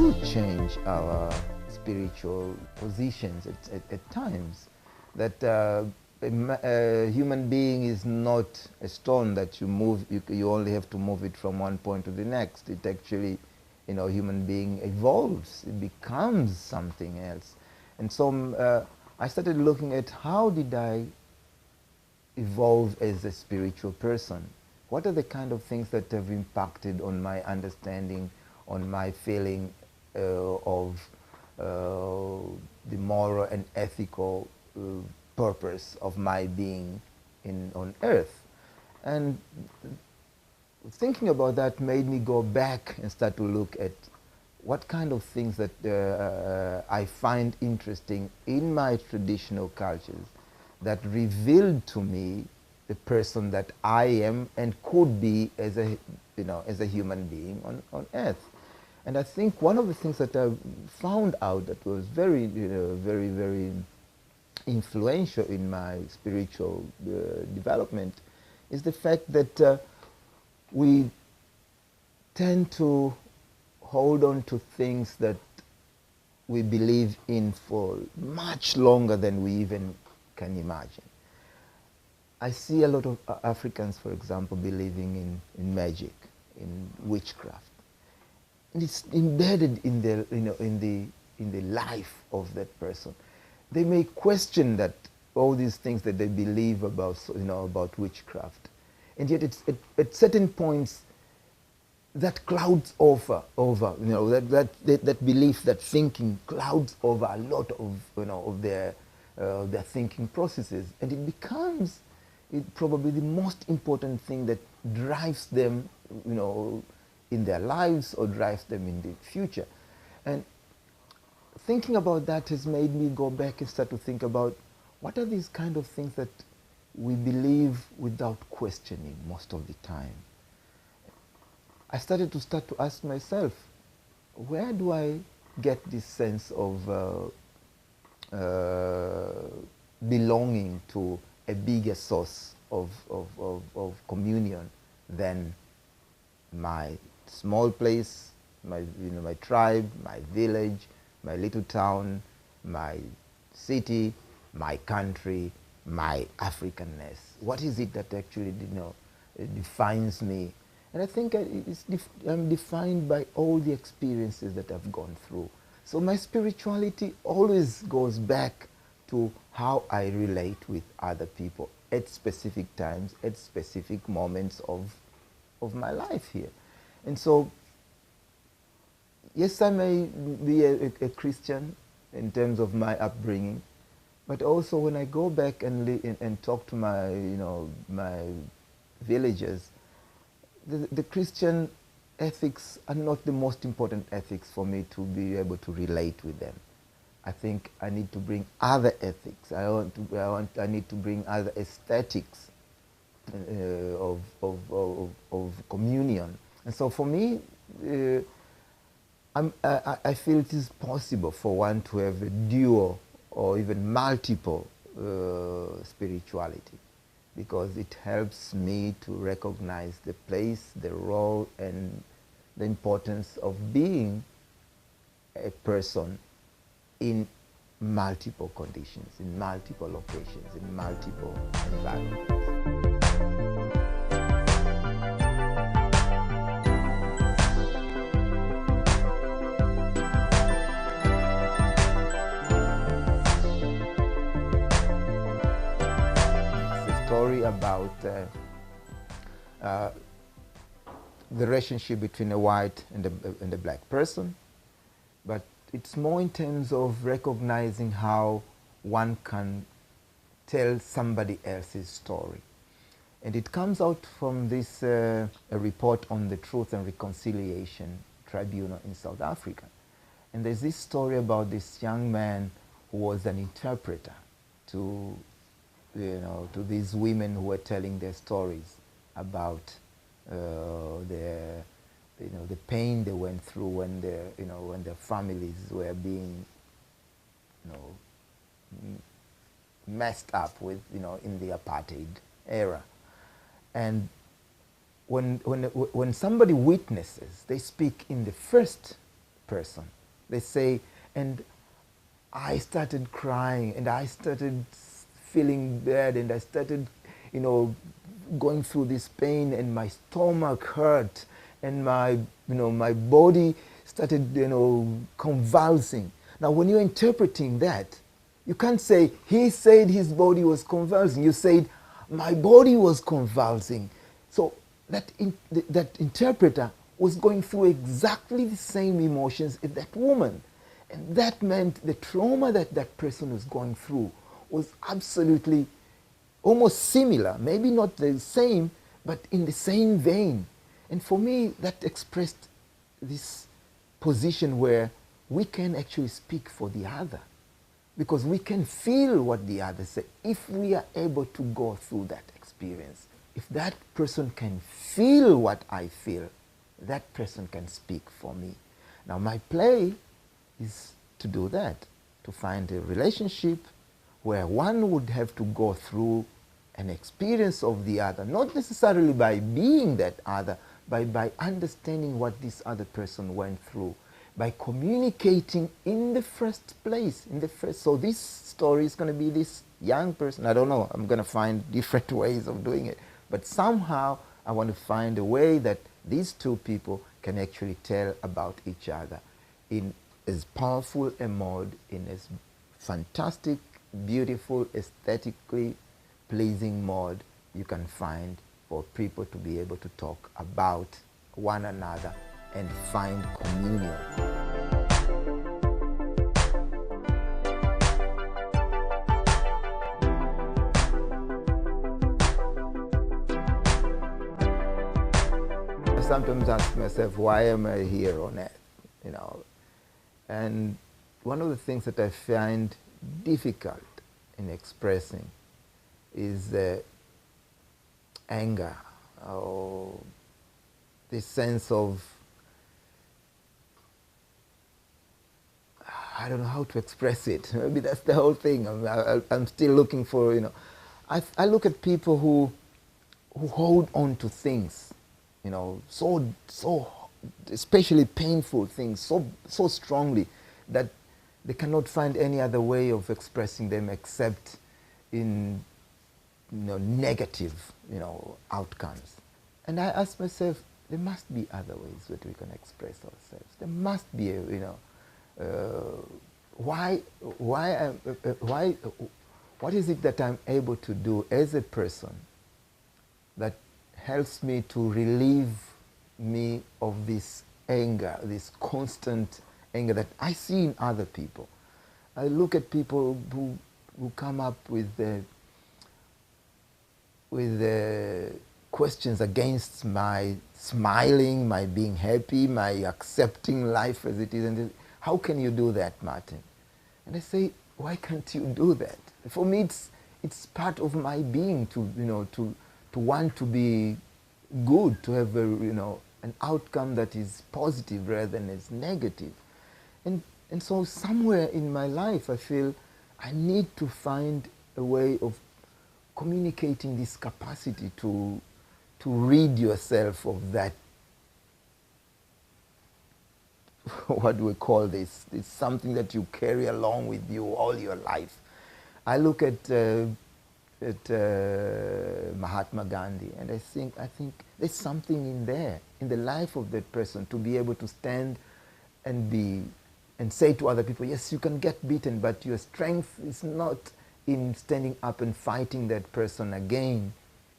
do change our spiritual positions at times. That a human being is not a stone that you move, you only have to move it from one point to the next. It actually, human being evolves, it becomes something else. And so I started looking at how did I evolve as a spiritual person? What are the kind of things that have impacted on my understanding, on my feeling of the moral and ethical purpose of my being on earth? And thinking about that made me go back and start to look at what kind of things that I find interesting in my traditional cultures that revealed to me the person that I am and could be as a human being on earth. And I think one of the things that I found out that was very, very, very influential in my spiritual development is the fact that we tend to hold on to things that we believe in for much longer than we even can imagine. I see a lot of Africans, for example, believing in magic, in witchcraft. And it's embedded in their, in the life of that person. They may question that all these things that they believe about, about witchcraft, and yet it's at certain points that clouds over, that belief, that thinking clouds over a lot of, of their thinking processes, and it becomes probably the most important thing that drives them, in their lives or drives them in the future. And thinking about that has made me go back and start to think about what are these kind of things that we believe without questioning most of the time. I started to ask myself, where do I get this sense of belonging to a bigger source of communion than my small place, my tribe, my village, my little town, my city, my country, my Africanness? What is it that actually, defines me? And I think I'm defined by all the experiences that I've gone through. So my spirituality always goes back to how I relate with other people at specific times, at specific moments of my life here. And so, yes, I may be a Christian in terms of my upbringing, but also when I go back and talk to my, my villagers, the Christian ethics are not the most important ethics for me to be able to relate with them. I think I need to bring other ethics. I need to bring other aesthetics of communion. And so for me, I feel it is possible for one to have a dual or even multiple spirituality, because it helps me to recognize the place, the role, and the importance of being a person in multiple conditions, in multiple locations, in multiple environments. Story about the relationship between a white and a black person, but it's more in terms of recognizing how one can tell somebody else's story. And it comes out from this a report on the Truth and Reconciliation Tribunal in South Africa. And there's this story about this young man who was an interpreter to to these women who were telling their stories about the pain they went through when their families were being, messed up with, in the apartheid era. And when somebody witnesses, they speak in the first person. They say, and I started crying, and I started feeling bad, and I started, going through this pain, and my stomach hurt, and my body started, convulsing. Now, when you're interpreting that, you can't say, he said his body was convulsing. You said, my body was convulsing. So that interpreter was going through exactly the same emotions as that woman. And that meant the trauma that person was going through was absolutely almost similar, maybe not the same, but in the same vein. And for me, that expressed this position where we can actually speak for the other, because we can feel what the other says if we are able to go through that experience. If that person can feel what I feel, that person can speak for me. Now, my play is to do that, to find a relationship where one would have to go through an experience of the other, not necessarily by being that other, but by understanding what this other person went through, by communicating in the first place, so this story is going to be this young person. I don't know, I'm going to find different ways of doing it, but somehow I want to find a way that these two people can actually tell about each other in as powerful a mode, in as fantastic, beautiful, aesthetically pleasing mode you can find for people to be able to talk about one another and find communion. I sometimes ask myself, why am I here on earth? And one of the things that I find difficult in expressing is anger, or this sense of, I don't know how to express it. Maybe that's the whole thing. I'm still looking for, I look at people who hold on to things, so especially painful things, so strongly that they cannot find any other way of expressing them except in negative outcomes. And I ask myself, there must be other ways that we can express ourselves. There must be what is it that I'm able to do as a person that helps me to relieve me of this anger, this constant anger that I see in other people. I look at people who come up with questions against my smiling, my being happy, my accepting life as it is. And how can you do that, Martin? And I say, why can't you do that? For me, it's part of my being to want to be good, to have an outcome that is positive rather than as negative. And so somewhere in my life, I feel I need to find a way of communicating this capacity to rid yourself of that, what do we call this? It's something that you carry along with you all your life. I look at Mahatma Gandhi, and I think there's something in there, in the life of that person, to be able to stand and say to other people, yes, you can get beaten, but your strength is not in standing up and fighting that person again.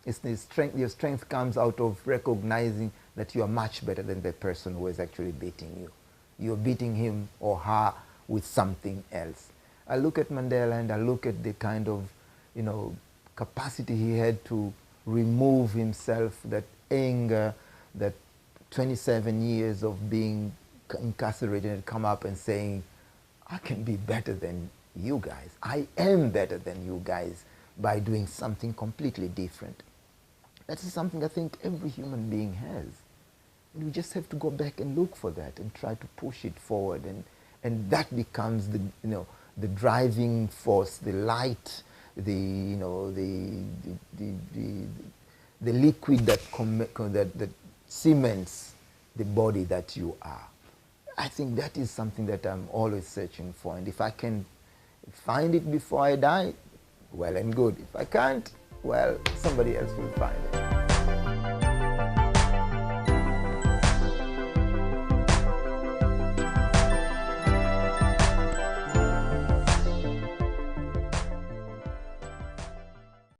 Your strength comes out of recognizing that you are much better than the person who is actually beating you. You're beating him or her with something else. I look at Mandela and I look at the kind of, capacity he had to remove himself, that anger, that 27 years of being incarcerated, and come up and saying, I can be better than you guys. I am better than you guys by doing something completely different. That is something I think every human being has. And we just have to go back and look for that and try to push it forward. And that becomes the driving force, the light, the liquid that cements the body that you are. I think that is something that I'm always searching for. And if I can find it before I die, well and good. If I can't, well, somebody else will find it.